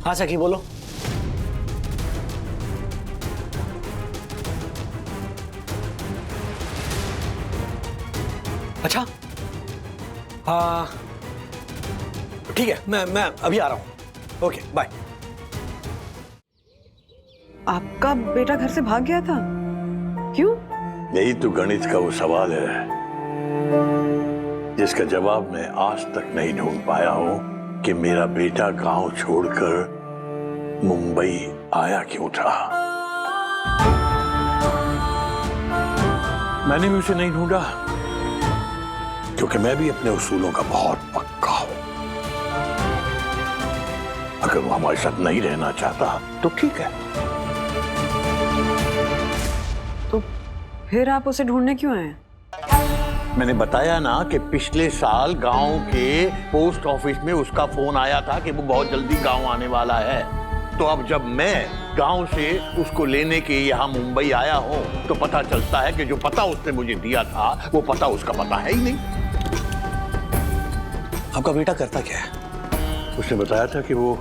हाँ सखी बोलो। अच्छा हाँ ठीक है, मैं अभी आ रहा हूँ। Okay bye. आपका बेटा घर से भाग गया था, क्यों? यही तो गणित का वो सवाल है जिसका जवाब मैं आज तक नहीं ढूंढ पाया हूं कि मेरा बेटा गांव छोड़कर मुंबई आया क्यों था। मैंने भी उसे नहीं ढूंढा क्योंकि मैं भी अपने उसूलों का बहुत पक्का हूं। अगर वो हमारे साथ नहीं रहना चाहता तो ठीक है। तो फिर आप उसे ढूंढने क्यों आए? मैंने बताया ना कि पिछले साल गांव के पोस्ट ऑफिस में उसका फोन आया था कि वो बहुत जल्दी गांव आने वाला है। तो अब जब मैं गांव से उसको लेने के यहाँ मुंबई आया हूँ तो पता चलता है कि जो पता उसने मुझे दिया था वो पता उसका पता है ही नहीं। आपका बेटा करता क्या है? उसने बताया था कि वो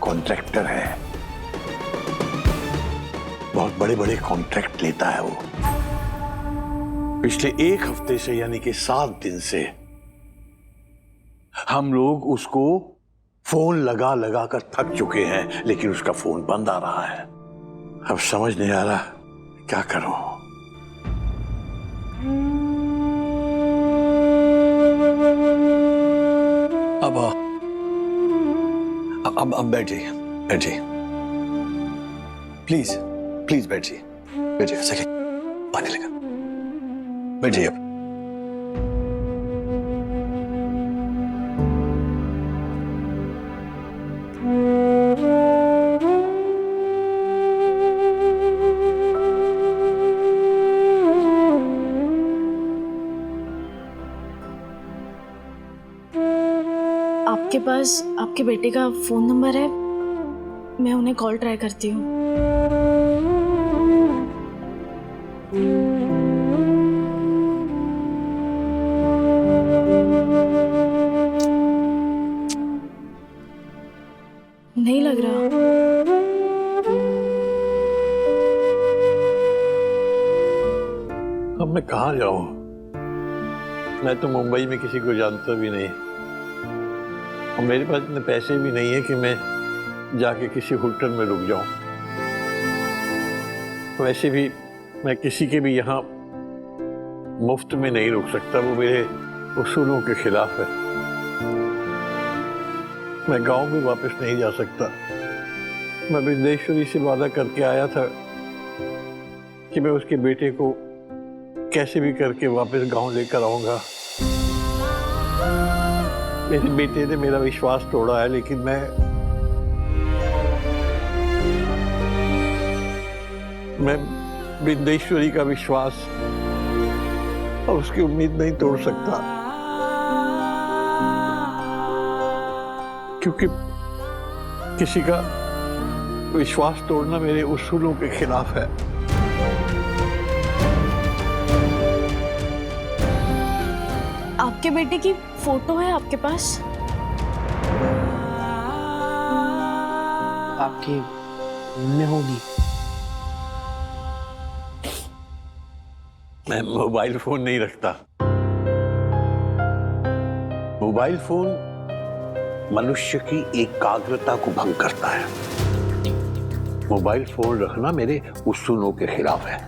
कॉन्ट्रैक्टर है, बहुत बड़े बड़े कॉन्ट्रैक्ट लेता है वो। पिछले एक हफ्ते से यानी कि 7 दिन से हम लोग उसको फोन लगा लगा कर थक चुके हैं, लेकिन उसका फोन बंद आ रहा है। अब समझ नहीं आ रहा क्या करूं। अब बैठ जाइए, बैठ जाइए, प्लीज प्लीज बैठ जाइए, बैठ जाइए। सखी पानी लेकर बैठ जाइए। अब आपके पास आपके बेटे का फोन नंबर है? मैं उन्हें कॉल ट्राई करती हूँ। नहीं लग रहा। अब मैं कहाँ जाऊं? मैं तो मुंबई में किसी को जानता भी नहीं और मेरे पास इतने पैसे भी नहीं है कि मैं जाके किसी होटल में रुक जाऊं। वैसे भी मैं किसी के भी यहाँ मुफ्त में नहीं रुक सकता, वो मेरे उसूलों के खिलाफ है। मैं गांव में वापस नहीं जा सकता। मैं बिंदेश्वरी से वादा करके आया था कि मैं उसके बेटे को कैसे भी करके वापस गांव लेकर आऊंगा। मेरे बेटे ने मेरा विश्वास तोड़ा है, लेकिन मैं बिंदेश्वरी का विश्वास और उसकी उम्मीद नहीं तोड़ सकता, क्योंकि किसी का विश्वास तोड़ना मेरे उसूलों के खिलाफ है। आपके बेटे की फोटो है आपके पास? आपकी में होगी। मैं मोबाइल फोन नहीं रखता। मोबाइल फोन मनुष्य की एकाग्रता को भंग करता है। मोबाइल फोन रखना मेरे उसूलों के खिलाफ है।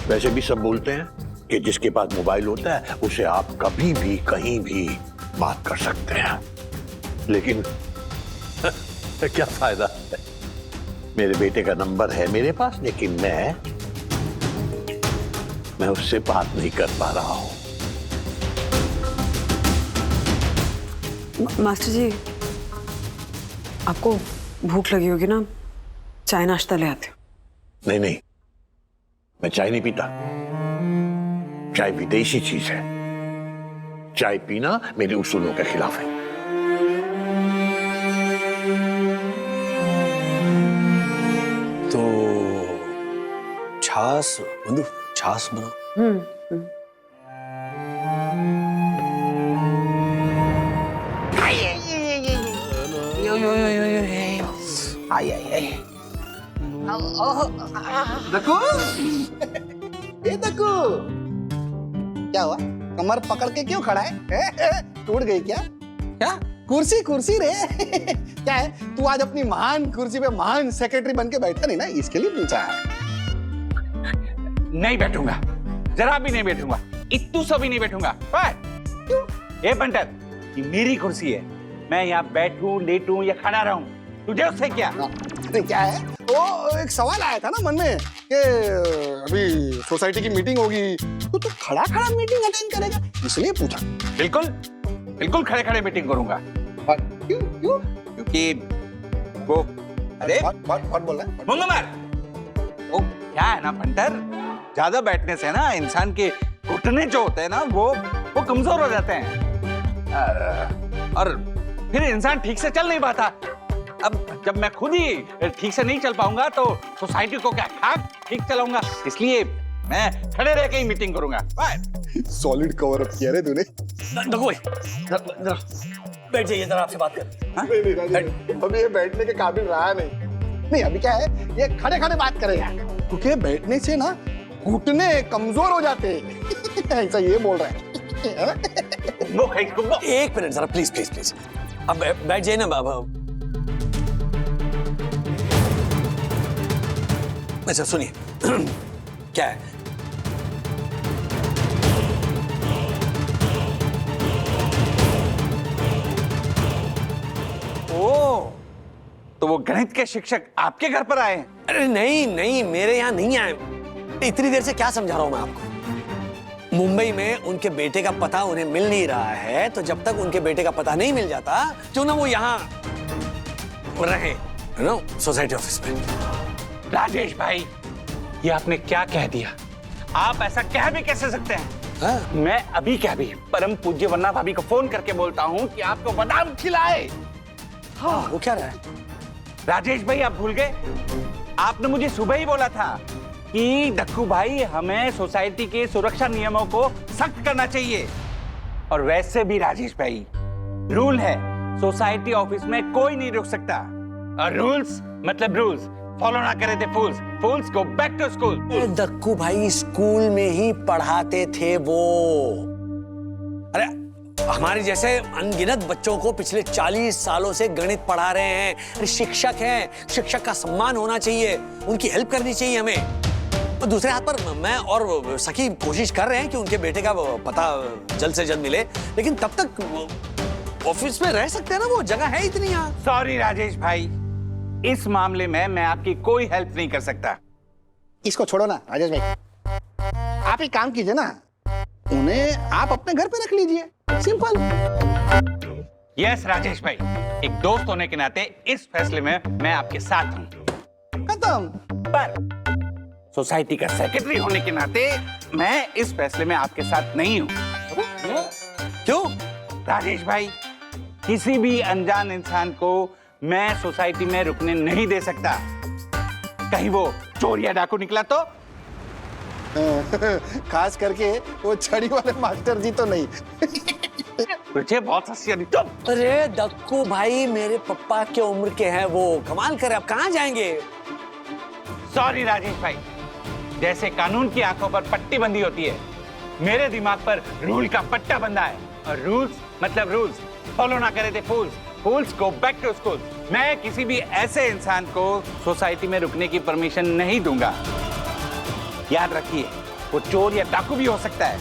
वैसे भी सब बोलते हैं कि जिसके पास मोबाइल होता है उसे आप कभी भी कहीं भी बात कर सकते हैं, लेकिन क्या फायदा है? मेरे बेटे का नंबर है मेरे पास, लेकिन मैं उससे बात नहीं कर पा रहा हूं। मास्टर जी, आपको भूख लगी होगी ना, चाय नाश्ता ले आते हो। नहीं नहीं, मैं चाय नहीं पीता। चाय विदेशी चीज है। चाय पीना मेरे उसूलों के खिलाफ है। तो छाछ बंधु, छाछ बनाओ। आई आई आई दक्कू ए दक्कू क्या हुआ कमर पकड़ के क्यों खड़ा है टूट गई क्या क्या कुर्सी कुर्सी रे क्या है तू आज अपनी महान कुर्सी पे महान सेक्रेटरी बन के बैठा नहीं ना इसके लिए पूछा है नहीं बैठूंगा, जरा भी नहीं बैठूंगा, इत्तू सा भी नहीं बैठूंगा। क्यों? ए पंटर, ये मेरी कुर्सी है, मैं यहाँ बैठूं लेटूं या खड़ा रहूं, तुझे उससे क्या? क्या है वो एक सवाल आया था ना मन में कि अभी सोसाइटी की मीटिंग होगी तो तू खड़ा खड़ा मीटिंग अटेंड करेगा इसलिए पूछा। बिल्कुल बिल्कुल खड़े खड़े मीटिंग करूंगा। क्यों क्यों? क्योंकि वो अरे बहुत बोल रहा है मुंगमर, वो क्या है ना पंटर, ज्यादा बैठने से ना इंसान के घुटने जो होते हैं ना वो कमजोर हो जाते हैं और फिर इंसान ठीक से चल नहीं पाता। अब जब मैं खुद ही ठीक से नहीं चल पाऊंगा तो सोसाइटी को क्या खाक ठीक चलाऊंगा, इसलिए मैं खड़े रह के ही मीटिंग करूंगा। सॉलिड कवर अप किया रे तूने। देखो जरा बैठ जाइए, जरा आपसे बात कर। नहीं, अभी ये बैठने के काबिल रहा नहीं अभी क्या है ये खड़े खड़े बात करेगा क्योंकि बैठने से ना घुटने कमजोर हो जाते हैं ऐसा ये बोल रहा है। एक मिनट जरा प्लीज प्लीज प्लीज, अब बैठ जाइए ना बाबा। अच्छा सुनिए क्या है, ओ, तो वो गणित के शिक्षक आपके घर पर आए हैं? अरे नहीं नहीं, मेरे यहाँ नहीं आए। इतनी देर से क्या समझा रहा हूं मैं आपको। मुंबई में उनके बेटे का पता उन्हें मिल नहीं रहा है, तो जब तक उनके बेटे का पता नहीं मिल जाता क्यों ना वो यहाँ रहे सोसाइटी ऑफिस में। राजेश भाई, ये आपने क्या कह दिया? आप ऐसा कह भी कैसे सकते हैं? हाँ? मैं अभी क्या भी परम पूज्य वन्ना भाभी को फोन करके बोलता हूँ कि आपको बादाम खिलाए। हाँ, वो क्या रहा है? राजेश भाई आप भूल गए, आपने मुझे सुबह ही बोला था कि दक्कू भाई हमें सोसाइटी के सुरक्षा नियमों को सख्त करना चाहिए। और वैसे भी राजेश भाई, रूल है, सोसाइटी ऑफिस में कोई नहीं रुक सकता, और रूल्स मतलब रूल्स, फॉलो ना करे थे fools, fools go back to school. Dakku भाई स्कूल में ही पढ़ाते थे वो। अरे हमारे जैसे अनगिनत बच्चों को पिछले 40 सालों से गणित पढ़ा रहे हैं। अरे शिक्षक हैं, शिक्षक का सम्मान होना चाहिए, उनकी हेल्प करनी चाहिए हमें। और दूसरे हाथ पर मैं और सखी कोशिश कर रहे हैं कि उनके बेटे का पता जल्द से जल्द मिले, लेकिन तब तक ऑफिस में रह सकते हैं ना, वो जगह है इतनी यहाँ। सॉरी राजेश भाई, इस मामले में मैं आपकी कोई हेल्प नहीं कर सकता। इसको छोड़ो ना राजेश भाई, आप एक काम कीजिए ना, उन्हें आप अपने घर पे रख लीजिए, सिंपल। यस राजेश भाई, एक दोस्त होने के नाते इस फैसले में मैं आपके साथ हूँ। खत्म। पर सोसाइटी का सेक्रेटरी होने के नाते मैं इस फैसले में आपके साथ नहीं हूँ। क्यों? राजेश भाई, किसी भी अनजान इंसान को मैं सोसाइटी में रुकने नहीं दे सकता। कहीं वो चोर या डाकू निकला तो? खास करके वो छड़ी वाले मास्टर जी तो नहीं। मुझे बहुत हंसी आ रही। तुम अरे दक्कू भाई मेरे पप्पा के उम्र के हैं वो, कमाल करे, अब कहाँ जाएंगे? सॉरी राजेश भाई, जैसे कानून की आंखों पर पट्टी बंदी होती है, मेरे दिमाग पर रूल का पट्टा बंधा है, और रूल्स मतलब रूल्स, फॉलो ना करे थे fools, fools go back to school. मैं किसी भी ऐसे इंसान को सोसाइटी में रुकने की परमिशन नहीं दूंगा। याद रखिए, वो चोर या डाकू भी हो सकता है।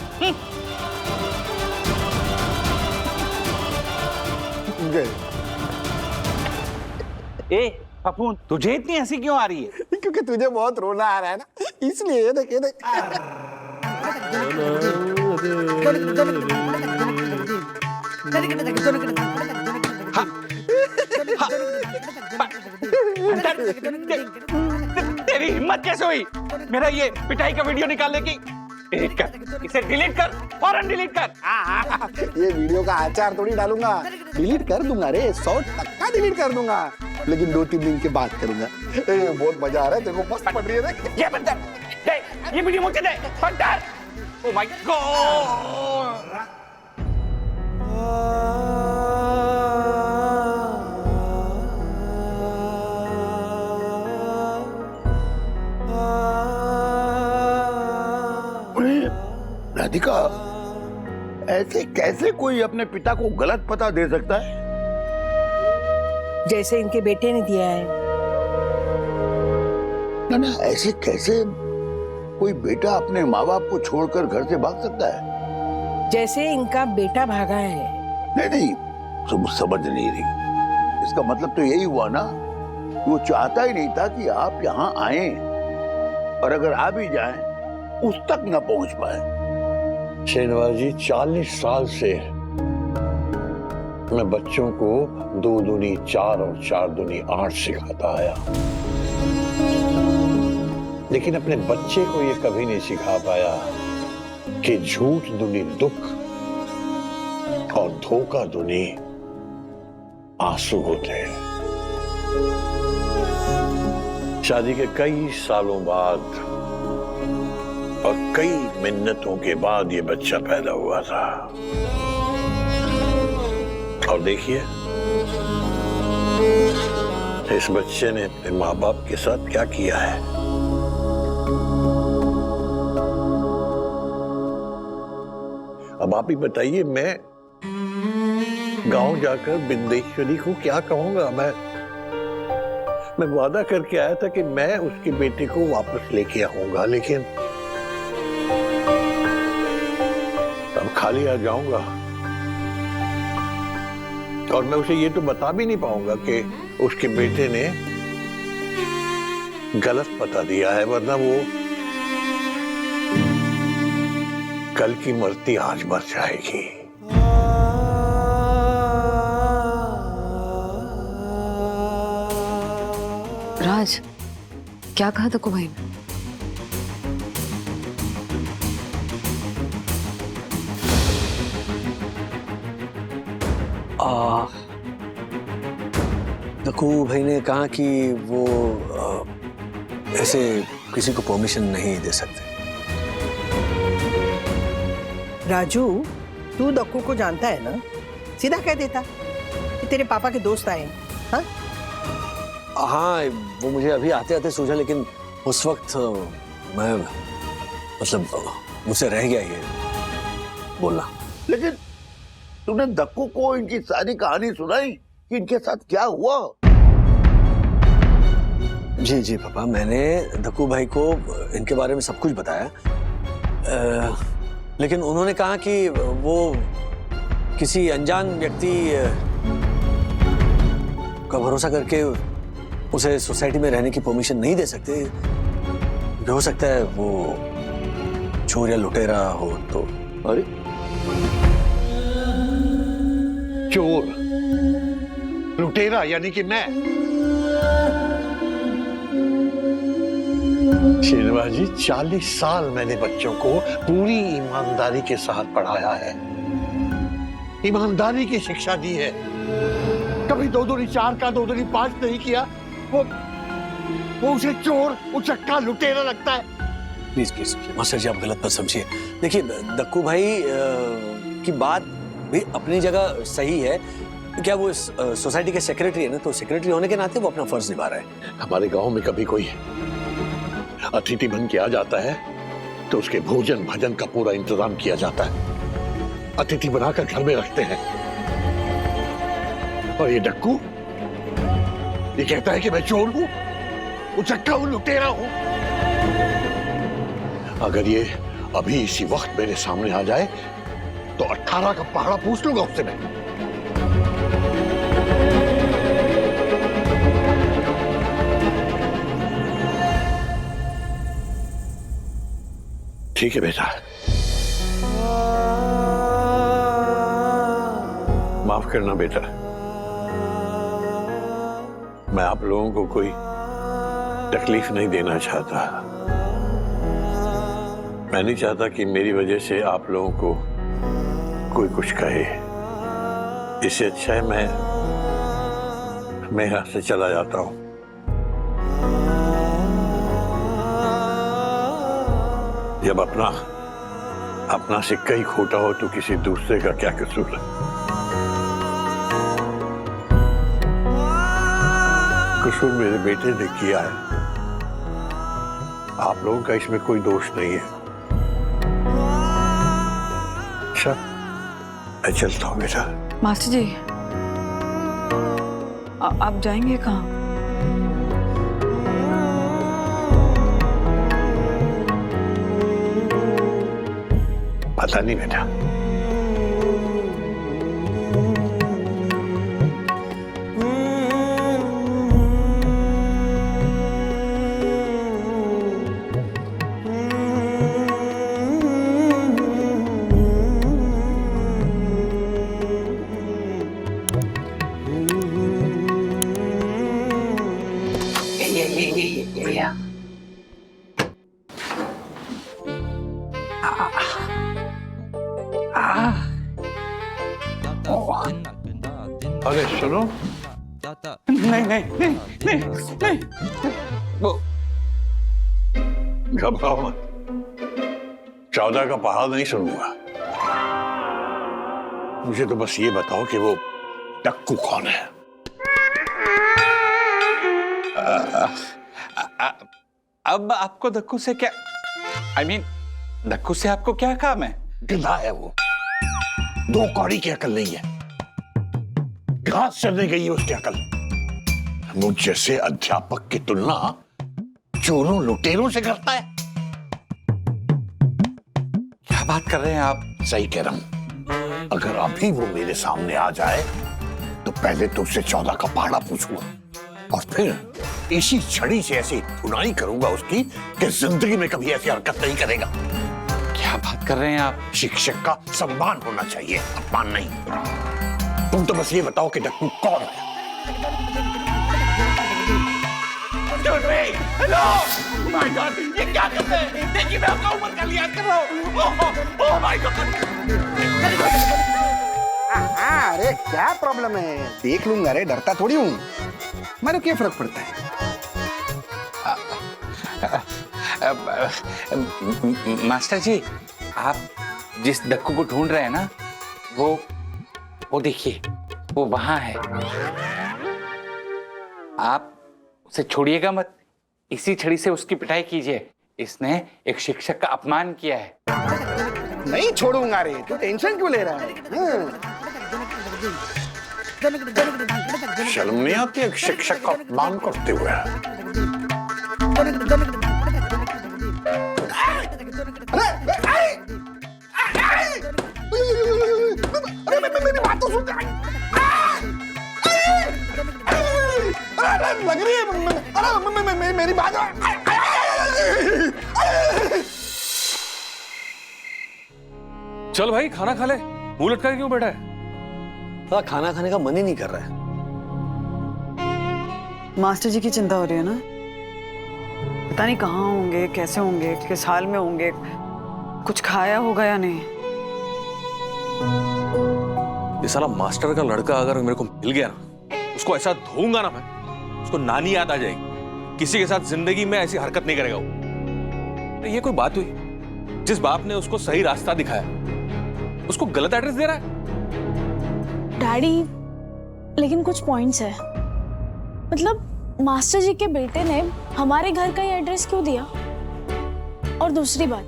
ए पप्पू, तुझे इतनी हंसी क्यों आ रही है? क्योंकि तुझे बहुत रोना आ रहा है ना, इसलिए। देख ये देख। तेरी हिम्मत कैसे हुई मेरा ये पिटाई का वीडियो निकालने की? डिलीट कर, इसे डिलीट कर, फौरन डिलीट कर। ये वीडियो का आचार थोड़ी डालूंगा, डिलीट कर दूंगा रे, 100% डिलीट कर दूंगा, लेकिन 2-3 दिन के बाद करूंगा। बहुत मजा आ रहा है, देखो मस्त पड़ रही है। ये बंदर, ये वीडियो मुझे दे, बंदर। Oh my God. राधिका, ऐसे कैसे कोई अपने पिता को गलत पता दे सकता है? जैसे इनके बेटे ने दिया है। ना, ऐसे कैसे कोई बेटा अपने माँ बाप को छोड़कर घर से भाग सकता है? जैसे इनका बेटा भागा है। नहीं, तुम समझ नहीं रही। इसका मतलब तो यही हुआ ना, वो चाहता ही नहीं था कि आप यहाँ आए, और अगर आ भी जाएं, उस तक न पहुंच पाए। श्रीनिवास जी, 40 साल से मैं बच्चों को 2 दूनी 4 और 4 दूनी 8 सिखाता आया, लेकिन अपने बच्चे को ये कभी नहीं सिखा पाया कि झूठ दूनी दुख और धोखा दूनी आंसू होते हैं। शादी के कई सालों बाद और कई मिन्नतों के बाद ये बच्चा पैदा हुआ था, और देखिए इस बच्चे ने अपने माँ बाप के साथ क्या किया है। अब आप ही बताइए, मैं गांव जाकर बिंदेश्वरी को क्या कहूंगा? मैं वादा करके आया था कि मैं उसके बेटे को वापस लेके आऊंगा, लेकिन अब खाली आ जाऊंगा, और मैं उसे ये तो बता भी नहीं पाऊंगा कि उसके बेटे ने गलत पता दिया है, वरना वो कल की मरती आज मर जाएगी। राज, क्या कहा दक्कू भाई ने? दक्कू भाई ने कहा कि वो ऐसे किसी को परमिशन नहीं दे सकते। राजू, तू दक्कू को जानता है ना, सीधा कह देता कि तेरे पापा के दोस्त आए। हाँ, हाँ, वो मुझे अभी आते आते सूझा, लेकिन उस वक्त मैं मतलब मुझसे रह गया ये बोलना। लेकिन तूने दक्कू को इनकी सारी कहानी सुनाई कि इनके साथ क्या हुआ? जी जी पापा, मैंने दक्कू भाई को इनके बारे में सब कुछ बताया, लेकिन उन्होंने कहा कि वो किसी अनजान व्यक्ति का भरोसा करके उसे सोसाइटी में रहने की परमिशन नहीं दे सकते। हो सकता है वो चोर या लुटेरा हो तो। अरे चोर लुटेरा यानी कि मैं? श्रीनिवास जी, 40 साल मैंने बच्चों को पूरी ईमानदारी के साथ पढ़ाया है, ईमानदारी की शिक्षा दी है। कभी 2 दूनी 4 का 2 दूनी 5 नहीं किया। वो उसे चोर, उचक्का, लुटेरा लगता है। प्लीज प्लीज मास्टर जी, आप गलत मत समझिए। देखिए, दक्कू भाई की बात भी अपनी जगह सही है। क्या वो सोसाइटी के सेक्रेटरी है ना, तो सेक्रेटरी होने के नाते वो अपना फर्ज निभा रहा है। हमारे गांव में कभी कोई अतिथि बन के आ जाता है तो उसके भोजन भजन का पूरा इंतजाम किया जाता है, अतिथि बनाकर घर में रखते हैं। और ये डक्कू ये कहता है कि मैं चोर हूं, उचक्का हूं, लुटेरा हूं। अगर ये अभी इसी वक्त मेरे सामने आ जाए तो 18 का पहाड़ा पूछ लूंगा उससे मैं। ठीक है बेटा, माफ करना बेटा, मैं आप लोगों को कोई तकलीफ नहीं देना चाहता। मैं नहीं चाहता कि मेरी वजह से आप लोगों को कोई कुछ कहे। इससे अच्छा है मैं यहां से चला जाता हूं। जब अपना सिक्का ही खोटा हो तो किसी दूसरे का क्या कसूर है? कसूर मेरे बेटे ने किया है, आप लोगों का इसमें कोई दोष नहीं है। मैं चलता हूँ बेटा। मास्टर जी, आप जाएंगे कहाँ? पता नहीं बेटा। अरे सुनो, नहीं। वो घबराओ मत, 14 का पहाड़ नहीं सुनूंगा। मुझे तो बस ये बताओ कि वो डक्कू कौन है? अब आपको दक्कू से क्या, I mean, दक्कू से आपको क्या काम है? गधा है वो, 2 कौड़ी की अकल नहीं है, घास चढ़ने गई है उसकी अकल। मुझ जैसे अध्यापक की तुलना चोरों लुटेरों से करता है। क्या बात कर रहे हैं आप? सही कह रहा हूं। अगर अभी वो मेरे सामने आ जाए तो पहले तो उससे 14 का पहाड़ा पूछूंगा और फिर इसी छड़ी से ऐसी धुनाई करूंगा उसकी कि जिंदगी में कभी ऐसी हरकत नहीं करेगा। क्या बात कर रहे हैं आप? शिक्षक का सम्मान होना चाहिए, अपमान नहीं। तुम तो बस ये बताओ कि डक्कू कौन है? हेलो, माय गॉड, ये क्या करते हैं? देखिए मैं आपका उम्र का लिहाज कर रहा हूँ। Oh my God. अरे क्या प्रॉब्लम है? देख लूंगा रे, डरता थोड़ी हूँ। मेरे को क्या फर्क पड़ता है? मास्टर जी, आप जिस डक्कू को ढूंढ रहे हैं ना, वो देखिए, वो वहां है। आप उसे छोड़िएगा मत, इसी छड़ी से उसकी पिटाई कीजिए। इसने एक शिक्षक का अपमान किया है। नहीं छोड़ूंगा रे, तू टेंशन क्यों ले रहा है? शर्म नहीं आती एक शिक्षक का अपमान करते हुए? अरे मेरी बात तो सुन। लग रही है, अरे मेरी बात। चल भाई खाना खा ले, मुंह लटका के क्यों बैठा है? थोड़ा खाना खाने का मन ही नहीं कर रहा है। मास्टर जी की चिंता हो रही है ना? पता नहीं कहाँ होंगे, कैसे होंगे, किस हाल में होंगे, कुछ खाया होगा या नहीं। ये साला मास्टर का लड़का अगर मेरे को मिल गया ना, उसको ऐसा धोऊंगा ना मैं, उसको नानी याद आ जाएगी। किसी के साथ जिंदगी में ऐसी हरकत नहीं करेगा वो। ये कोई बात हुई? जिस बाप ने उसको सही रास्ता दिखाया, उसको गलत एड्रेस दे रहा है। डैडी, लेकिन कुछ पॉइंट्स है। मतलब मास्टर जी के बेटे ने हमारे घर का ही एड्रेस क्यों दिया? और दूसरी बात,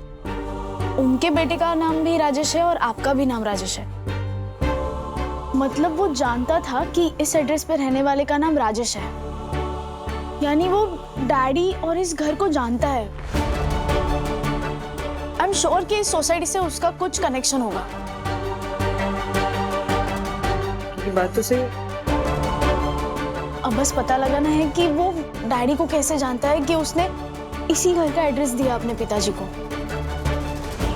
उनके बेटे का नाम भी राजेश है और आपका भी नाम राजेश है। मतलब वो जानता था कि इस एड्रेस पे रहने वाले का नाम राजेश है, यानी वो डैडी और इस घर को जानता है। आई एम श्योर कि इस सोसाइटी से उसका कुछ कनेक्शन होगा। ये बात तो सही। अब बस पता लगाना है कि वो डैडी को कैसे जानता है कि उसने इसी घर का एड्रेस दिया अपने पिताजी को,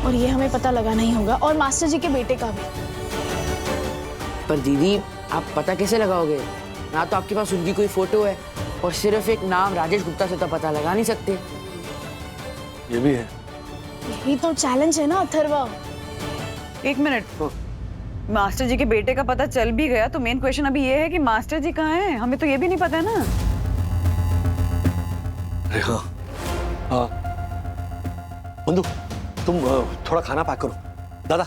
और ये हमें पता लगाना ही होगा, और मास्टर जी के बेटे का भी। पर दीदी, आप पता कैसे लगाओगे? ना तो आपके पास उनकी कोई फोटो है, और सिर्फ एक नाम राजेश गुप्ता से तो पता लगा नहीं सकते। ये भी है। यही तो चैलेंज है ना अथर्वा। एक मिनट, मास्टर जी के बेटे का पता चल भी गया तो मेन क्वेश्चन अभी ये है कि मास्टर जी कहाँ हैं? हमें तो ये भी नहीं पता है ना। अरे हाँ, बंधु, तुम थोड़ा खाना पैक करो। दादा,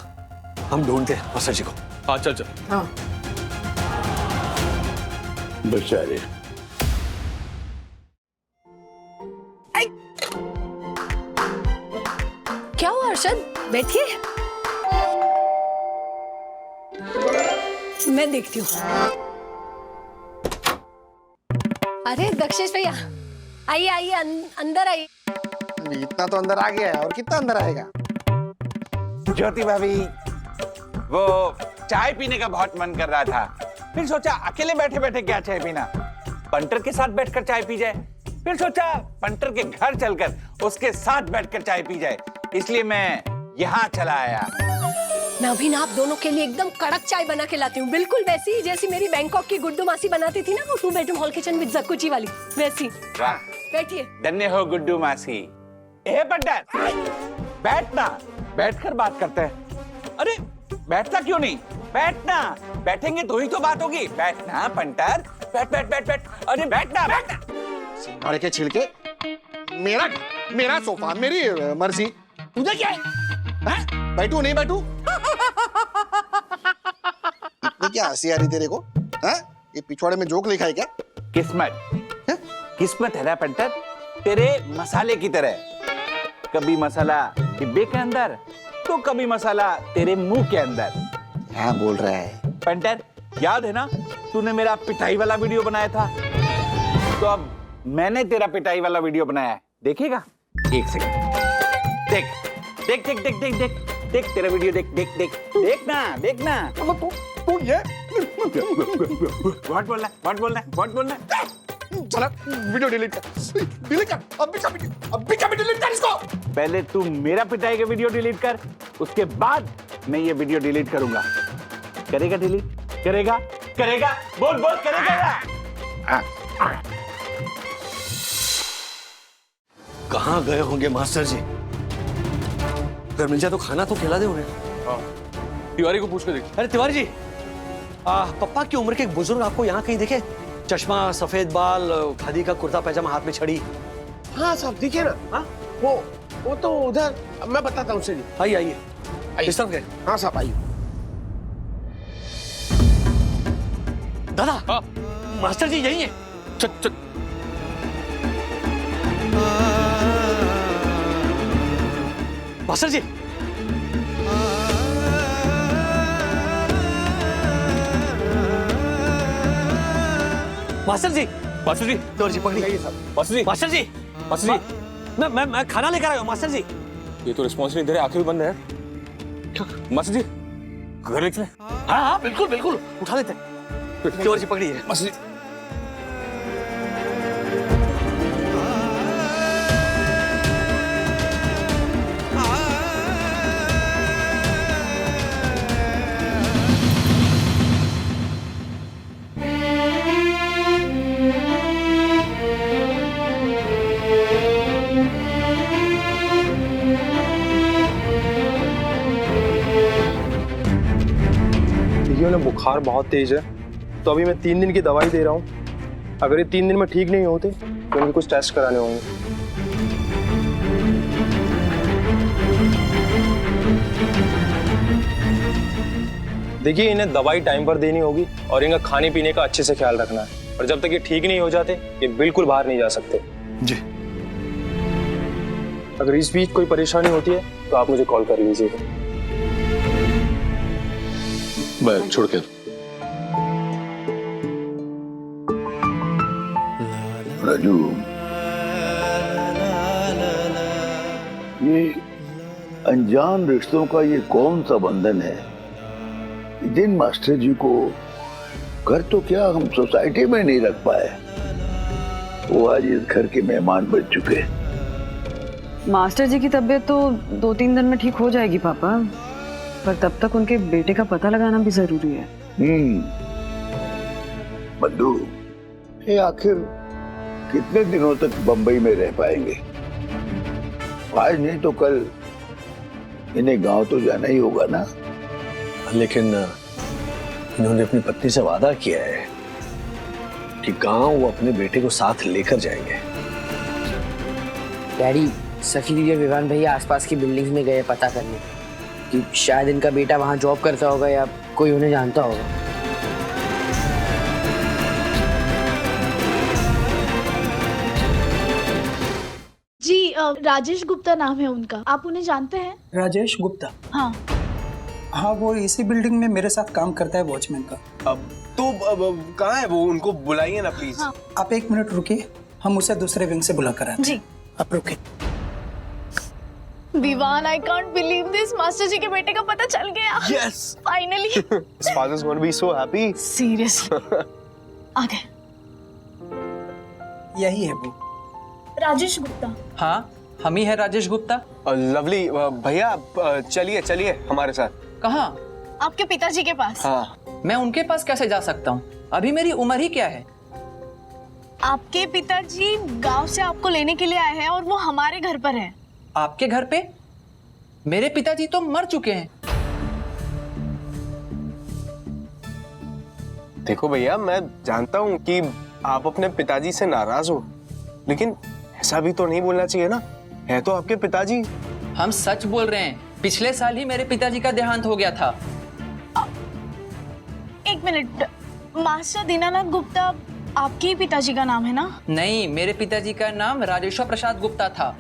हम ढूंढते हैं मास्टर जी को। हाँ चल चल। हाँ। बेचारे। क्या हुआ अरशद? बैठिए। मैं देखती हूँ। अरे दक्षेश भैया, आइए आइए, अंदर आइए। इतना तो अंदर आ गया है, और कितना अंदर आएगा? ज्योति भाभी, वो चाय पीने का बहुत मन कर रहा था, फिर सोचा अकेले बैठे बैठे क्या चाय पीना, पंटर के साथ बैठकर चाय पी जाए। फिर सोचा पंटर के घर चलकर उसके साथ बैठकर चाय पी जाए, इसलिए मैं यहाँ चला आया। नवीन, आप दोनों के लिए एकदम कड़क चाय बना के लाती हूँ, बिल्कुल वैसी ही जैसी मेरी बैंकॉक की गुड्डू मासी बनाती थी ना, वो 2 बेडरूम हॉल किचन विद जकुची वाली, वैसी। वाह, बैठिए। धन्य हो गुड्डू मासी। ए पंटर, बैठना, बैठकर बात करते हैं। अरे बैठना क्यों नहीं, बैठना, बैठेंगे तो ही तो बात होगी। बैठना पंटर, बैठ बैठ बैठ बैठ, अरे बैठना बैठना। सिंघाड़े के छिलके, मेरा सोफा, मेरी मर्जी, तुझे क्या है? बैठू नहीं बैठू? इतनी क्या हंसी आ रही तेरे को? हैं? ये पिछवाड़े में जोक लिखा है क्या? किस्मत है? किस्मत है ना पंटर, तेरे मसाले की तरह, कभी मसाला डिब्बे के अंदर तो कभी मसाला तेरे मुंह के अंदर। क्या बोल रहा है? पंटर, याद है ना तूने मेरा पिटाई वाला वीडियो बनाया था, तो अब मैंने तेरा पिटाई वाला वीडियो बनाया है, देखेगा? एक सेकंड, देख देख देख देख देख देख देख तेरा वीडियो, देख देख देख देखना देखना। तू ये व्हाट बोलना व्हाट बोलना व्हाट बोलना। चला वीडियो डिलीट कर, अभी कभी डिलीट कर इसको। पहले तू मेरा पिटाई का वीडियो डिलीट कर, उसके बाद मैं ये वीडियो डिलीट करूंगा। करेगा डिलीट? करेगा करेगा, बोल बोल, करेगा? कहाँ गए होंगे मास्टर जी? अगर मिल जाए तो खाना तो खिला दे उन्हें। तिवारी को पूछ के देख। अरे तिवारी जी, पप्पा की उम्र के एक बुजुर्ग आपको यहाँ कहीं दिखे? चश्मा, सफेद बाल, खादी का कुर्ता पैजामा, हाथ में छड़ी। हाँ साहब, दिखे ना। हाँ, वो तो उधर, मैं बताता हूँ जी। आइए आइए, इस तरफ गए। हाँ साहब, आइए। दादा, हाँ? मास्टर जी यही है। चल चल। मास्टर जी, मास्टर जी, मास्टर जी, तिवारी जी पकड़िए। मास्टर जी, मास्टर जी, मास्टर जी, मैं खाना लेकर आया हूँ मास्टर जी। ये तो रिस्पॉन्स नहीं दे रहे, आंखें भी बंद है। मास्टर जी, घर ले चले? हाँ हाँ बिल्कुल बिल्कुल, उठा लेते हैं। तिवारी जी पकड़िए। मास्टर जी, उन्हें बुखार बहुत तेज है, तो अभी मैं 3 दिन की दवाई दे रहा हूँ। अगर ये 3 दिन में ठीक नहीं होते तो उनके कुछ टेस्ट कराने होंगे। देखिए, इन्हें दवाई टाइम पर देनी होगी और इनका खाने पीने का अच्छे से ख्याल रखना है, और जब तक ये ठीक नहीं हो जाते ये बिल्कुल बाहर नहीं जा सकते। जी। अगर इस बीच कोई परेशानी होती है तो आप मुझे कॉल कर लीजिएगा। मैं छोड़ के राजू, ये अनजान रिश्तों का ये कौन सा बंधन है? जिन मास्टर जी को घर तो क्या हम सोसाइटी में नहीं रख पाए, वो आज इस घर के मेहमान बन चुके। मास्टर जी की तबीयत तो 2-3 दिन में ठीक हो जाएगी पापा, पर तब तक उनके बेटे का पता लगाना भी जरूरी है। बंधु, ये आखिर कितने दिनों तक बंबई में रह पाएंगे? आज नहीं तो कल इन्हें गांव तो जाना ही होगा ना। लेकिन इन्होंने अपनी पत्नी से वादा किया है कि गांव वो अपने बेटे को साथ लेकर जाएंगे। डैडी, सखी दीदी और विवान भैया आसपास की बिल्डिंग्स में गए पता करने कि शायद इनका बेटा वहां जॉब करता होगा या कोई उन्हें जानता होगा। जी, राजेश गुप्ता नाम है उनका, आप उन्हें जानते हैं? राजेश गुप्ता? हाँ। हाँ, वो इसी बिल्डिंग में मेरे साथ काम करता है वॉचमैन का। अब कहाँ है वो? उनको बुलाइए ना प्लीज। हाँ, आप 1 मिनट रुकिए, हम उसे दूसरे विंग से बुला कर आते हैं। जी। आप रुकिए। Vivaan, I can't believe this, master ji के बेटे का पता चल गया। Yes. Finally. His father's going to be so happy. Seriously. आ गए। यही है वो, राजेश गुप्ता। हाँ, हम ही है राजेश गुप्ता। लवली भैया, चलिए चलिए हमारे साथ। कहाँ? आपके पिताजी के पास। हाँ। मैं उनके पास कैसे जा सकता हूँ? अभी मेरी उम्र ही क्या है? आपके पिताजी गांव से आपको लेने के लिए आए हैं और वो हमारे घर पर है। आपके घर पे? मेरे पिताजी तो मर चुके हैं। देखो भैया, मैं जानता हूँ कि आप अपने पिताजी से नाराज हो, लेकिन ऐसा भी तो नहीं बोलना चाहिए ना, है तो आपके पिताजी। हम सच बोल रहे हैं, पिछले साल ही मेरे पिताजी का देहांत हो गया था। 1 मिनट, मास्टर दीनानाथ गुप्ता आपके ही पिताजी का नाम है ना? नहीं, मेरे पिताजी का नाम राजेश्वर प्रसाद गुप्ता था।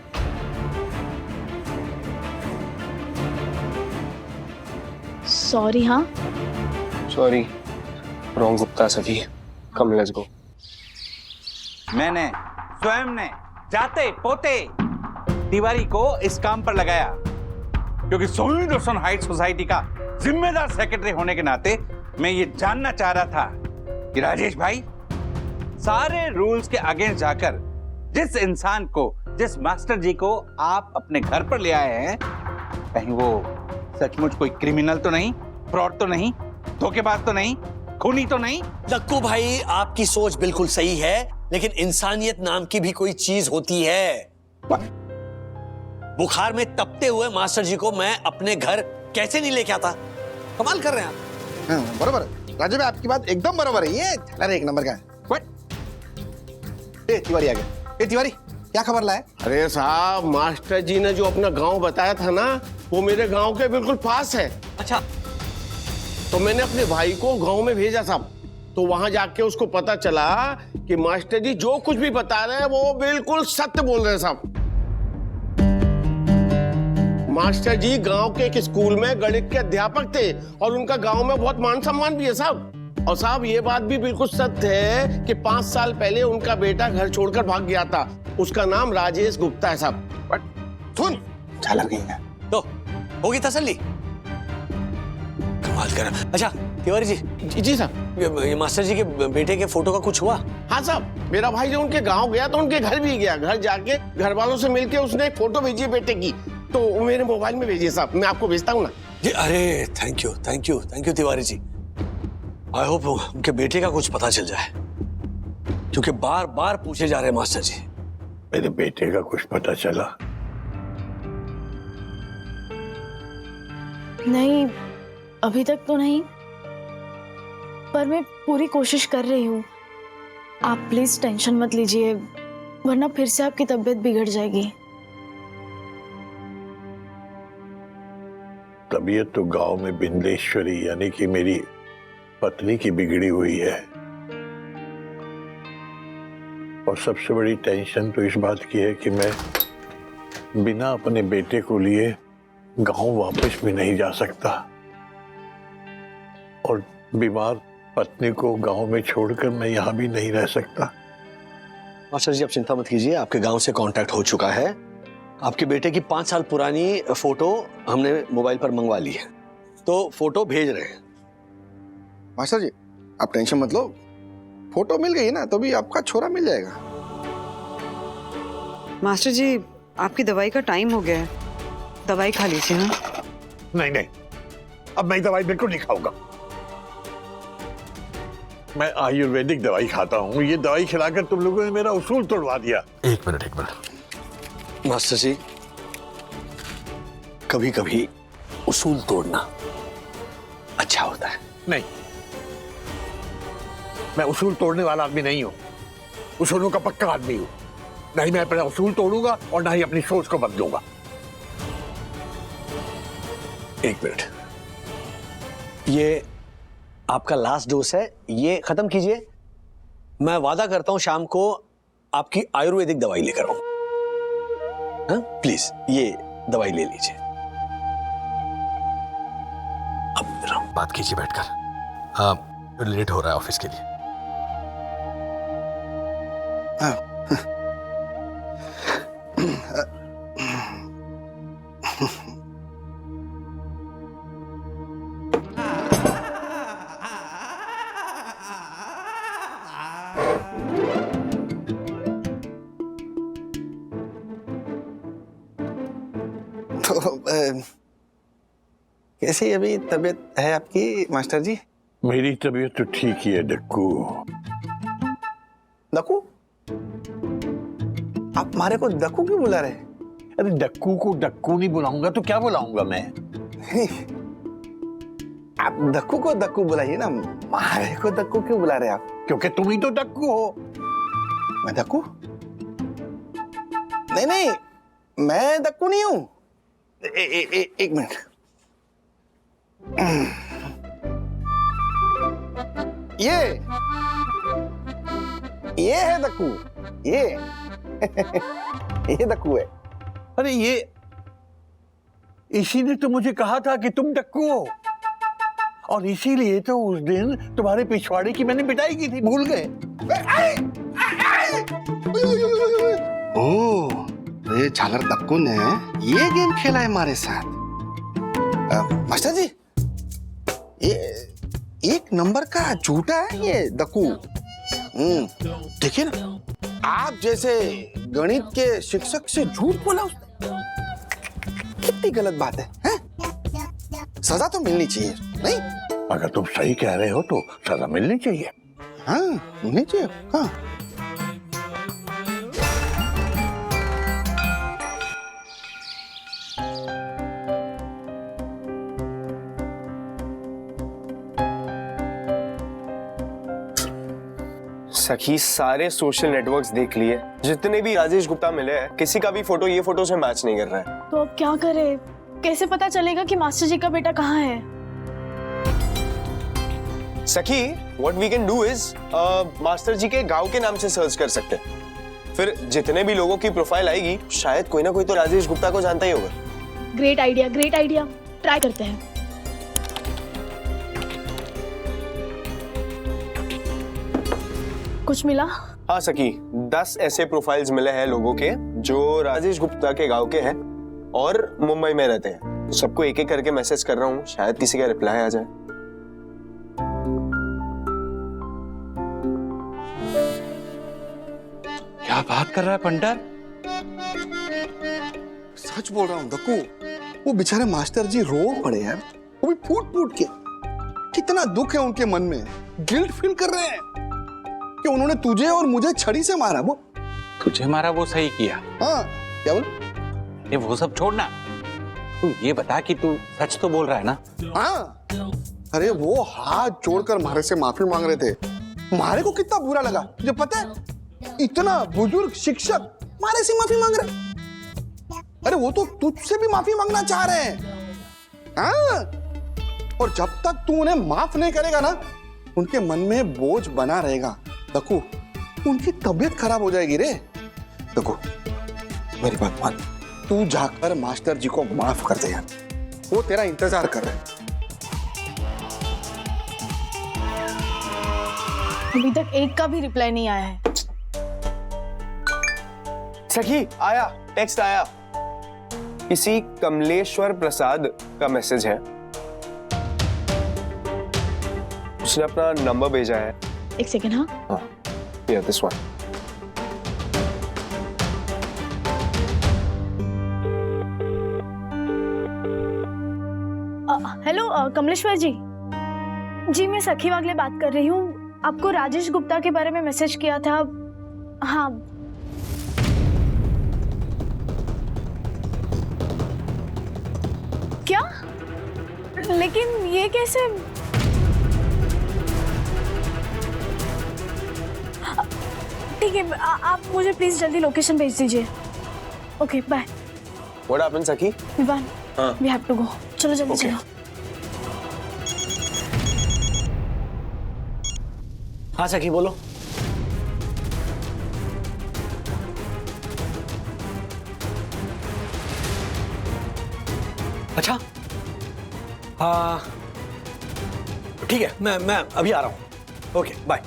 सॉरी। हाँ, सॉरी, रॉन्ग गुप्ता सभी। कम, लेट्स गो। मैंने स्वयं ने जाते पोते तिवारी को इस काम पर लगाया, क्योंकि सोनी रोशन हाइट सोसाइटी का जिम्मेदार सेक्रेटरी होने के नाते मैं ये जानना चाह रहा था कि राजेश भाई, सारे रूल्स के अगेंस्ट जाकर जिस इंसान को, जिस मास्टर जी को आप अपने घर पर ले आए हैं, कहीं वो सचमुच कोई क्रिमिनल तो नहीं, फ्रॉड तो नहीं, धोखेबाज तो नहीं, खूनी तो नहीं? दक्कू भाई, आपकी सोच बिल्कुल सही है, लेकिन इंसानियत नाम की भी कोई चीज होती है। बुखार में तपते हुए मास्टर जी को मैं अपने घर कैसे नहीं लेके आता? कमाल कर रहे हैं आप। हाँ, बराबर है राजू भाई, आपकी बात एकदम बराबर है। ये अरे 1 नंबर का है। तिवारी आ गया। तिवारी, क्या खबर लाए? अरे साहब, मास्टर जी ने जो अपना गांव बताया था ना, वो मेरे गांव के बिल्कुल पास है। अच्छा। तो मैंने अपने भाई को गांव में भेजा साहब, तो वहां जाके उसको पता चला कि मास्टर जी जो कुछ भी बता रहे हैं वो बिल्कुल सत्य बोल रहे हैं साहब। मास्टर जी गांव के एक स्कूल में गणित के अध्यापक थे और उनका गांव में बहुत मान सम्मान भी है साहब। और साहब, ये बात भी बिल्कुल सत्य है कि 5 साल पहले उनका बेटा घर छोड़कर भाग गया था। उसका नाम राजेश गुप्ता है साहब। बट सुन, चला गई है तो होगी तसल्ली। कमाल कर। अच्छा तिवारी जी। जी साहब। ये मास्टर जी के बेटे के फोटो का कुछ हुआ? हाँ साहब, मेरा भाई जो उनके गांव गया तो उनके घर भी गया। घर जाके घर वालों से मिलके उसने एक फोटो भेजी बेटे की, तो मेरे मोबाइल में भेजिए साहब, मैं आपको भेजता हूँ ना। जी, अरे thank you Tiwari ji. I hope उनके बेटे का कुछ पता चल जाए, क्योंकि बार बार पूछे जा रहे हैं मास्टर जी। मेरे बेटे का कुछ पता चला? नहीं, अभी तक तो नहीं, पर मैं पूरी कोशिश कर रही हूँ। आप प्लीज टेंशन मत लीजिए, वरना फिर से आपकी तबीयत बिगड़ जाएगी। तबीयत तो गांव में बिंदेश्वरी यानी कि मेरी पत्नी की बिगड़ी हुई है, और सबसे बड़ी टेंशन तो इस बात की है कि मैं बिना अपने बेटे को लिए गांव वापस भी नहीं जा सकता, और बीमार पत्नी को गांव में छोड़कर मैं यहां भी नहीं रह सकता। मास्टर जी आप चिंता मत कीजिए, आपके गांव से कांटेक्ट हो चुका है। आपके बेटे की 5 साल पुरानी फोटो हमने मोबाइल पर मंगवा ली है, तो फोटो भेज रहे हैं। मास्टर जी आप टेंशन मत लो, फोटो मिल गई ना तो भी आपका छोरा मिल जाएगा। मास्टर जी आपकी दवाई का टाइम हो गया है, दवाई खा लीजिए। हाँ नहीं, अब मैं दवाई बिल्कुल नहीं खाऊंगा। मैं आयुर्वेदिक दवाई खाता हूँ। ये दवाई खिलाकर तुम लोगों ने मेरा उसूल तोड़वा दिया। एक मिनट मास्टर जी, कभी कभी उसूल तोड़ना अच्छा होता है। नहीं, मैं उसूल तोड़ने वाला आदमी नहीं हूं, उसूलों का पक्का आदमी हूं। नहीं मैं अपना उसूल तोड़ूंगा और ना ही अपनी सोच को बदलूंगा। एक मिनट, ये आपका लास्ट डोज है, ये खत्म कीजिए। मैं वादा करता हूं शाम को आपकी आयुर्वेदिक दवाई लेकर आऊं। हाँ प्लीज ये दवाई ले लीजिए। बात कीजिए बैठकर। हाँ, लेट हो रहा है ऑफिस के लिए। तो कैसी अभी तबीयत है आपकी मास्टर जी? मेरी तबीयत तो ठीक ही है डक्कू। दक्कू? आप हमारे को दक्कू क्यों बुला रहे हैं? अरे डक्कू को डक्कू नहीं बुलाऊंगा तो क्या बुलाऊंगा मैं? आप दक्कू को दक्कू बुलाइए ना, हमारे को दक्कू क्यों बुला रहे हैं आप? क्योंकि तुम ही तो डक्कू हो। मैं दक्कू? नहीं नहीं, मैं दक्कू नहीं हूं। एक मिनट। ये है दक्कू, ये दक्कू है। अरे ये इसी ने तो मुझे कहा था कि तुम डक्कू हो, और इसीलिए तो उस दिन तुम्हारे पिछवाड़े की मैंने पिटाई की थी, भूल गए? ओह, तो ये झालर दक्कू ने ये गेम खेला है हमारे साथ। मास्टर जी, ये एक नंबर का झूठा है ये दक्कू। देखिए ना, आप जैसे गणित के शिक्षक से झूठ बोला उसने, कितनी गलत बात है? सजा तो मिलनी चाहिए, नहीं? अगर तुम सही कह रहे हो तो सजा मिलनी चाहिए। हाँ, मिलनी चाहिए। हाँ, सखी सारे सोशल नेटवर्क्स देख लिए, जितने भी राजेश गुप्ता मिले हैं, किसी का भी फोटो ये फोटो से मैच नहीं कर रहा है। तो अब क्या करें? कैसे पता चलेगा कि मास्टर जी का बेटा कहाँ है? Sakhi, what we can do is master ji के गांव के नाम से सर्च कर सकते हैं। फिर जितने भी लोगों की प्रोफाइल आएगी, शायद कोई ना कोई तो राजेश गुप्ता को जानता ही होगा। Great idea, great idea. Try करते हैं। कुछ मिला? हाँ सखी, 10 ऐसे प्रोफाइल्स मिले हैं लोगों के जो राजेश गुप्ता के गांव के हैं और मुंबई में रहते हैं। सबको एक एक करके मैसेज कर रहा हूँ, शायद किसी का रिप्लाई आ जाए। क्या बात कर रहा है पंटर? सच बोल रहा हूँ दक्कू, वो बेचारे मास्टर जी रो पड़े हैं, वो भी फूट फूट के। कितना दुख है उनके मन में, गिल्ट फील कर रहे हैं कि उन्होंने तुझे और मुझे छड़ी से मारा। वो तुझे मारा, वो सही किया। हाँ, क्या बोल? ये वो सब छोड़ना, तू ये बता कि तू सच तो बोल रहा है ना? हाँ, अरे वो हाथ जोड़कर मारे से माफी मांग रहे थे। मारे को कितना बुरा लगा, तुझे पता है? इतना बुजुर्ग शिक्षक मारे से माफी मांग रहे। अरे वो तो तुझसे भी माफी मांगना चाह रहे हैं। हाँ, और जब तक तू उन्हें माफ नहीं करेगा ना, उनके मन में बोझ बना रहेगा। दक्कू, उनकी तबीयत खराब हो जाएगी रे। दक्कू, मेरी बात मान, तू जाकर मास्टर जी को माफ कर दे यार, वो तेरा इंतजार कर रहे हैं। अभी तक एक का भी रिप्लाई नहीं आया है। सखी, आया, टेक्स्ट आया। किसी कमलेश्वर प्रसाद का मैसेज है। उसने अपना नंबर भेजा है। एक सेकेंड। हाँ, Yeah, this one. Hello Kamleshwar ji. जी मैं सखी वागले बात कर रही हूँ। आपको राजेश गुप्ता के बारे में मैसेज किया था। हाँ, क्या? लेकिन ये कैसे? ठीक है, आप मुझे प्लीज जल्दी लोकेशन भेज दीजिए। Okay, bye. What happened, सखी? Vivaan, we have to go. चलो जल्दी चलो। हाँ सखी, बोलो। अच्छा, ठीक है, मैं अभी आ रहा हूँ। Okay bye.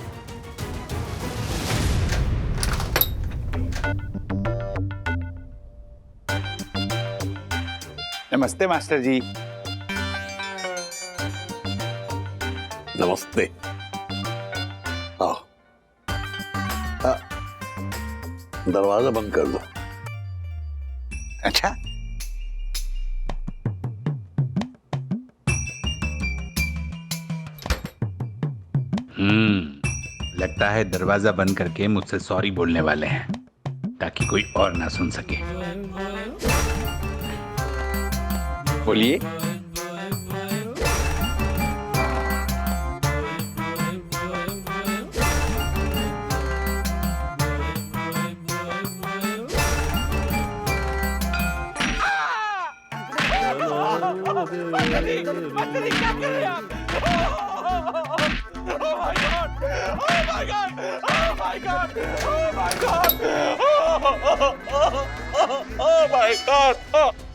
नमस्ते मास्टर जी। नमस्ते। आओ। दरवाजा बंद कर दो। अच्छा, लगता है दरवाजा बंद करके मुझसे सॉरी बोलने वाले हैं ताकि कोई और ना सुन सके। बोलिए।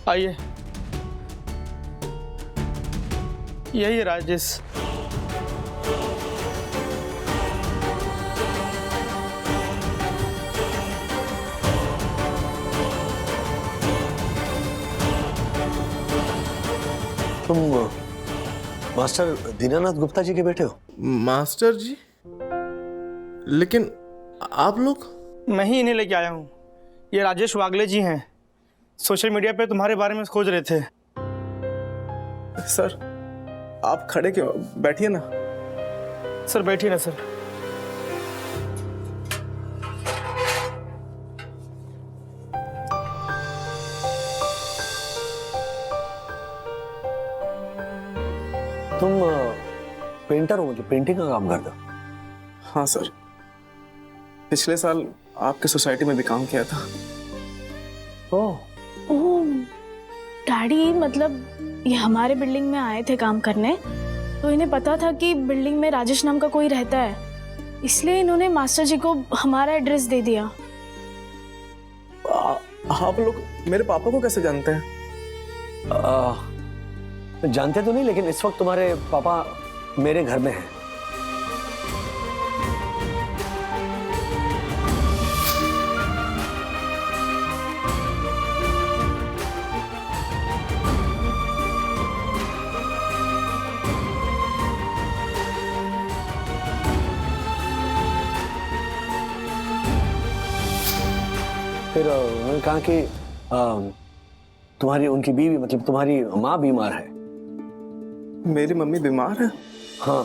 आइए, यही है राजेश। तुम मास्टर दीनानाथ गुप्ता जी के बेटे हो? मास्टर जी? लेकिन आप लोग? मैं ही इन्हें लेके आया हूँ। ये राजेश वागले जी हैं। सोशल मीडिया पे तुम्हारे बारे में खोज रहे थे। सर, आप खड़े क्यों? बैठिए ना। सर बैठिए ना सर। तुम पेंटर हो, मतलब पेंटिंग का काम करते हो? हाँ सर, पिछले साल आपके सोसाइटी में भी काम किया था। ओह डैडी, मतलब ये हमारे बिल्डिंग में आए थे काम करने, तो इन्हें पता था कि बिल्डिंग में राजेश नाम का कोई रहता है, इसलिए इन्होंने मास्टर जी को हमारा एड्रेस दे दिया। आप लोग मेरे पापा को कैसे जानते हैं? जानते तो नहीं, लेकिन इस वक्त तुम्हारे पापा मेरे घर में हैं। फिर उन्होंने कहा कि तुम्हारी उनकी बीवी, मतलब तुम्हारी माँ बीमार है। मेरी मम्मी बीमार है? हाँ।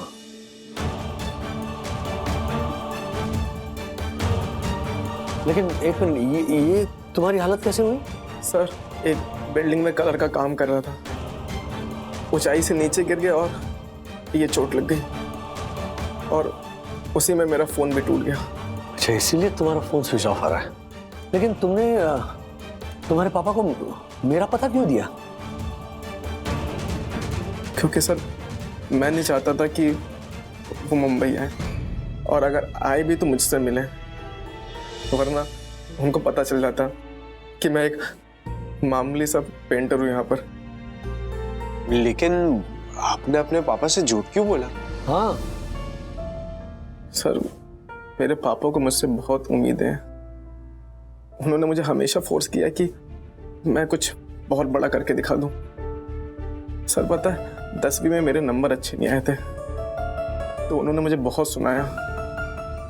लेकिन एक मिनट, ये तुम्हारी हालत कैसे हुई? सर, एक बिल्डिंग में कलर का काम कर रहा था, ऊंचाई से नीचे गिर गया और ये चोट लग गई, और उसी में मेरा फोन भी टूट गया। अच्छा, इसीलिए तुम्हारा फोन स्विच ऑफ आ रहा है। लेकिन तुमने तुम्हारे पापा को मेरा पता क्यों दिया? क्योंकि सर, मैं नहीं चाहता था कि वो मुंबई आए, और अगर आए भी तो मुझसे मिले, वरना उनको पता चल जाता कि मैं एक मामूली सा पेंटर हूँ यहाँ पर। लेकिन आपने अपने पापा से झूठ क्यों बोला? हाँ सर, मेरे पापा को मुझसे बहुत उम्मीदें हैं। उन्होंने मुझे हमेशा फोर्स किया कि मैं कुछ बहुत बड़ा करके दिखा दूं। सर, पता है 10वीं में मेरे नंबर अच्छे नहीं आए थे, तो उन्होंने मुझे बहुत सुनाया।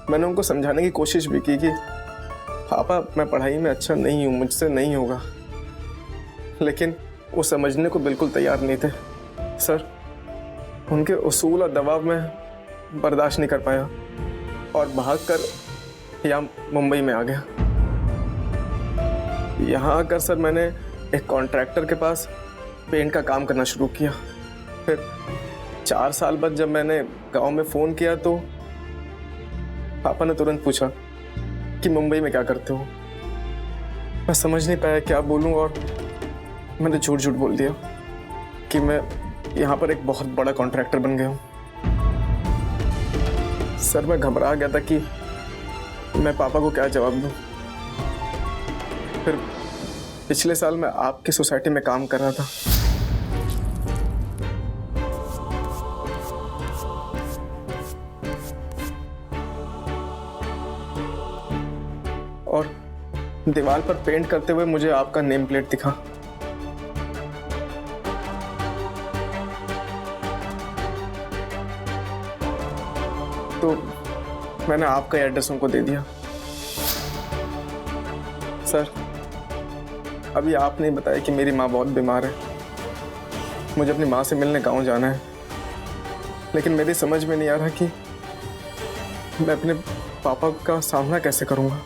मैंने उनको समझाने की कोशिश भी की कि पापा, मैं पढ़ाई में अच्छा नहीं हूँ, मुझसे नहीं होगा, लेकिन वो समझने को बिल्कुल तैयार नहीं थे। सर, उनके उसूल और दबाव में बर्दाश्त नहीं कर पाया और भागकर यहाँ मुंबई में आ गया। यहाँ आकर सर, मैंने एक कॉन्ट्रैक्टर के पास पेंट का काम करना शुरू किया। फिर 4 साल बाद जब मैंने गांव में फ़ोन किया तो पापा ने तुरंत पूछा कि मुंबई में क्या करते हो। मैं समझ नहीं पाया क्या बोलूं, और मैंने झूठ झूठ बोल दिया कि मैं यहाँ पर एक बहुत बड़ा कॉन्ट्रैक्टर बन गया हूँ। सर, मैं घबरा गया था कि मैं पापा को क्या जवाब दूं। फिर पिछले साल मैं आपकी सोसाइटी में काम कर रहा था। और दीवार पर पेंट करते हुए मुझे आपका नेम प्लेट दिखा। तो मैंने आपका एड्रेस उनको दे दिया। सर, अभी आपने बताया कि मेरी माँ बहुत बीमार है, मुझे अपनी माँ से मिलने गांव जाना है, लेकिन मेरी समझ में नहीं आ रहा कि मैं अपने पापा का सामना कैसे करूंगा।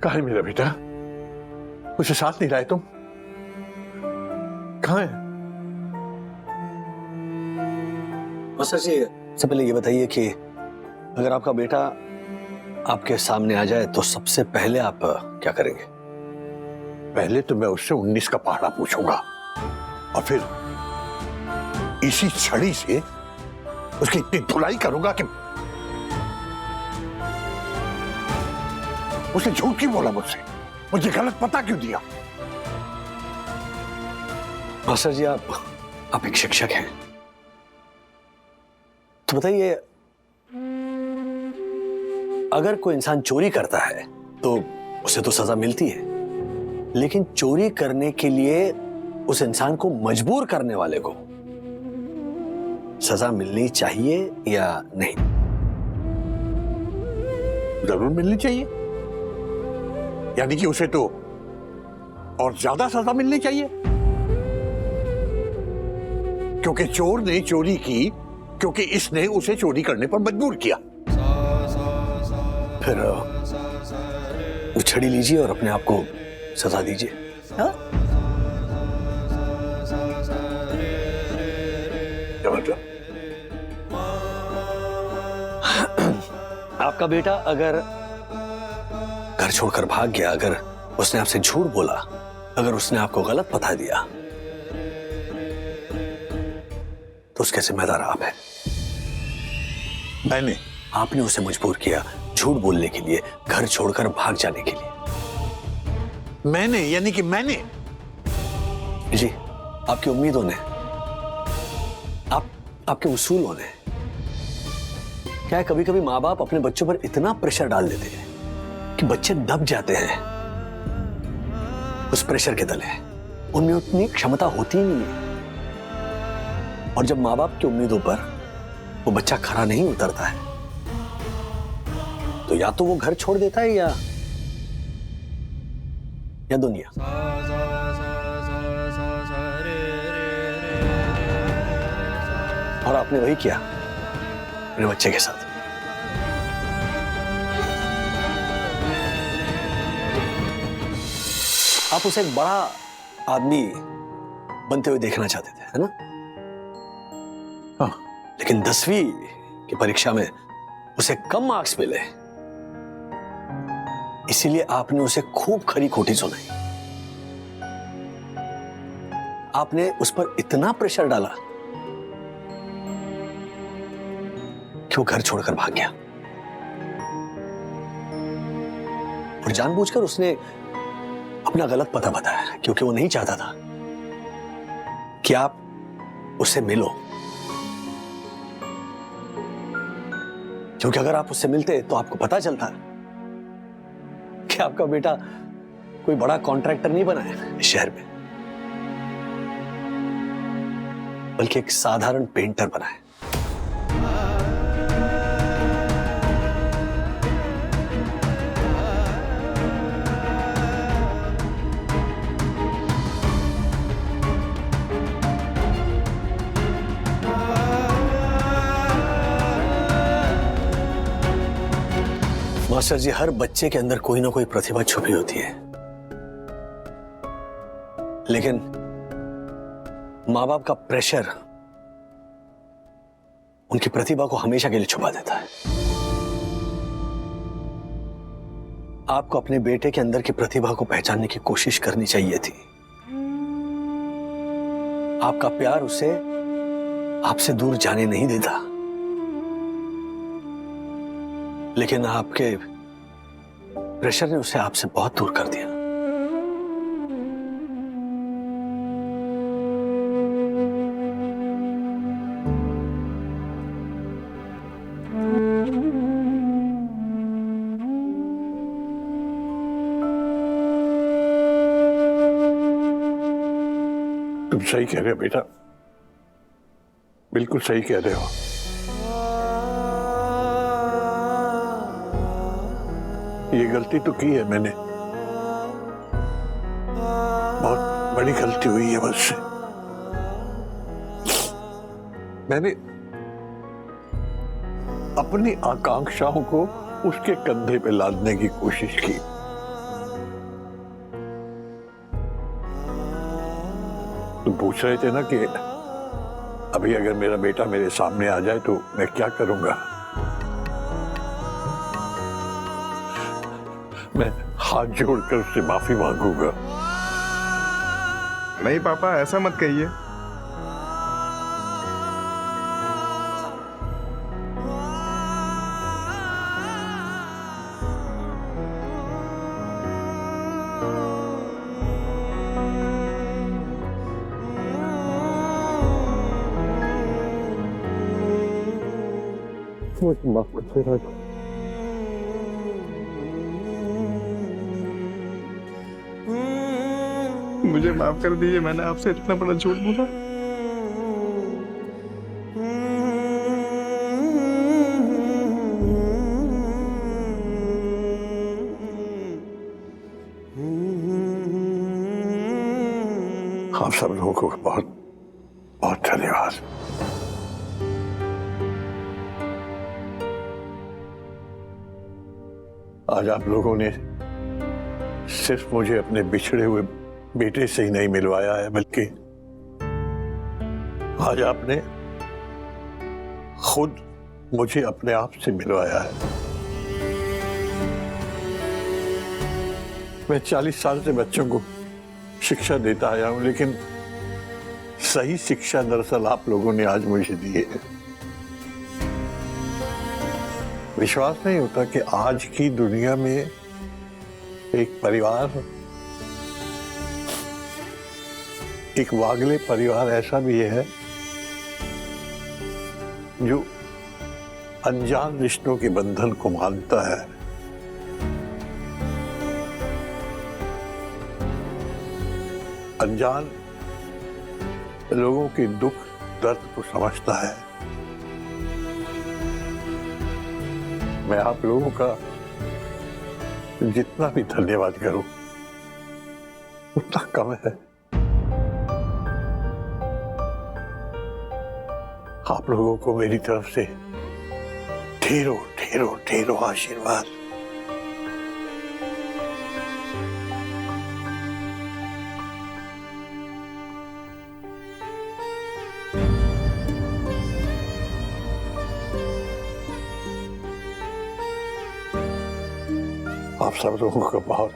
कहाँ है मेरा बेटा? मुझे साथ नहीं लाए तुम? कहाँ है? मास्टर जी, सबसे पहले ये बताइए कि अगर आपका बेटा आपके सामने आ जाए तो सबसे पहले आप क्या करेंगे? पहले तो मैं उससे 19 का पहाड़ा पूछूंगा और फिर इसी छड़ी से उसकी इतनी धुलाई करूंगा कि उसने झूठ क्यों बोला मुझसे, मुझे गलत पता क्यों दिया। मास्टर जी, आप एक शिक्षक हैं, तो बताइए, अगर कोई इंसान चोरी करता है तो उसे तो सजा मिलती है, लेकिन चोरी करने के लिए उस इंसान को मजबूर करने वाले को सजा मिलनी चाहिए या नहीं? जरूर मिलनी चाहिए, यानी कि उसे तो और ज्यादा सजा मिलनी चाहिए, क्योंकि चोर ने चोरी की क्योंकि इसने उसे चोरी करने पर मजबूर किया। फिर वो छड़ी लीजिए और अपने आप को सजा दीजिए। क्या मतलब? आपका बेटा अगर घर छोड़कर भाग गया, अगर उसने आपसे झूठ बोला, अगर उसने आपको गलत पता दिया, तो उसके जिम्मेदार आप हैं। आपने उसे मजबूर किया झूठ बोलने के लिए, घर छोड़कर भाग जाने के लिए। मैंने, यानी कि मैंने? जी, आपकी उम्मीदों ने, आपके उसूलों ने। क्या है, कभी कभी माँ बाप अपने बच्चों पर इतना प्रेशर डाल देते हैं कि बच्चे दब जाते हैं उस प्रेशर के तले। उनमें उतनी क्षमता होती ही नहीं है, और जब माँ बाप की उम्मीदों पर वो बच्चा खरा नहीं उतरता है तो या तो वो घर छोड़ देता है या दुनिया। और आपने वही किया मेरे बच्चे के साथ। आप उसे एक बड़ा आदमी बनते हुए देखना चाहते थे, है ना? हाँ। लेकिन 10वीं की परीक्षा में उसे कम मार्क्स मिले, इसीलिए आपने उसे खूब खरी खोटी सुनाई। आपने उस पर इतना प्रेशर डाला कि वो घर छोड़कर भाग गया, और जानबूझकर उसने अपना गलत पता बताया, क्योंकि वो नहीं चाहता था कि आप उससे मिलो। क्योंकि अगर आप उससे मिलते तो आपको पता चलता कि आपका बेटा कोई बड़ा कॉन्ट्रैक्टर नहीं बना है इस शहर में, बल्कि एक साधारण पेंटर बना है। मास्टर जी, हर बच्चे के अंदर कोई ना कोई प्रतिभा छुपी होती है, लेकिन माँ बाप का प्रेशर उनकी प्रतिभा को हमेशा के लिए छुपा देता है। आपको अपने बेटे के अंदर की प्रतिभा को पहचानने की कोशिश करनी चाहिए थी। आपका प्यार उसे आपसे दूर जाने नहीं देता, लेकिन आपके प्रेशर ने उसे आपसे बहुत दूर कर दिया। तुम सही कह रहे हो बेटा, बिल्कुल सही कह रहे हो। ये गलती तो की है मैंने, बहुत बड़ी गलती हुई है मुझसे। मैंने अपनी आकांक्षाओं को उसके कंधे पे लादने की कोशिश की। तुम पूछ रहे थे ना कि अभी अगर मेरा बेटा मेरे सामने आ जाए तो मैं क्या करूंगा। मैं हाथ जोड़कर उससे माफी मांगूंगा। नहीं पापा, ऐसा मत कहिए। मुझे माफ कर दे राजू। मुझे माफ कर दीजिए, मैंने आपसे इतना बड़ा झूठ बोला। आप सब लोगों को बहुत बहुत धन्यवाद। आज आप लोगों ने सिर्फ मुझे अपने बिछड़े हुए बेटे से ही नहीं मिलवाया है, बल्कि आज आपने खुद मुझे अपने आप से मिलवाया है। मैं 40 साल से बच्चों को शिक्षा देता आया हूं, लेकिन सही शिक्षा दरअसल आप लोगों ने आज मुझे दी है। विश्वास नहीं होता कि आज की दुनिया में एक परिवार, एक वागले परिवार ऐसा भी है जो अनजान रिश्तों के बंधन को मानता है। अनजान लोगों के दुख दर्द को समझता है। मैं आप लोगों का जितना भी धन्यवाद करूं उतना कम है। आप लोगों को मेरी तरफ से ढेरों ढेरों ढेरों आशीर्वाद। आप सब लोगों का बहुत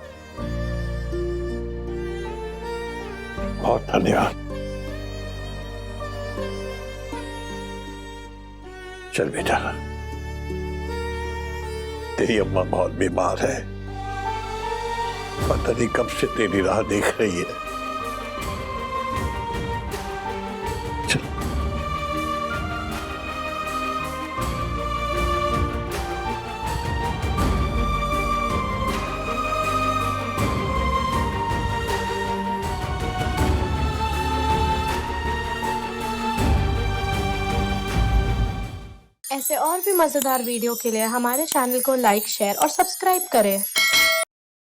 बहुत धन्यवाद। चल बेटा, तेरी अम्मा बहुत बीमार है, पता नहीं कब से तेरी राह देख रही है। ऐसे और भी मजेदार वीडियो के लिए हमारे चैनल को लाइक, शेयर और सब्सक्राइब करें।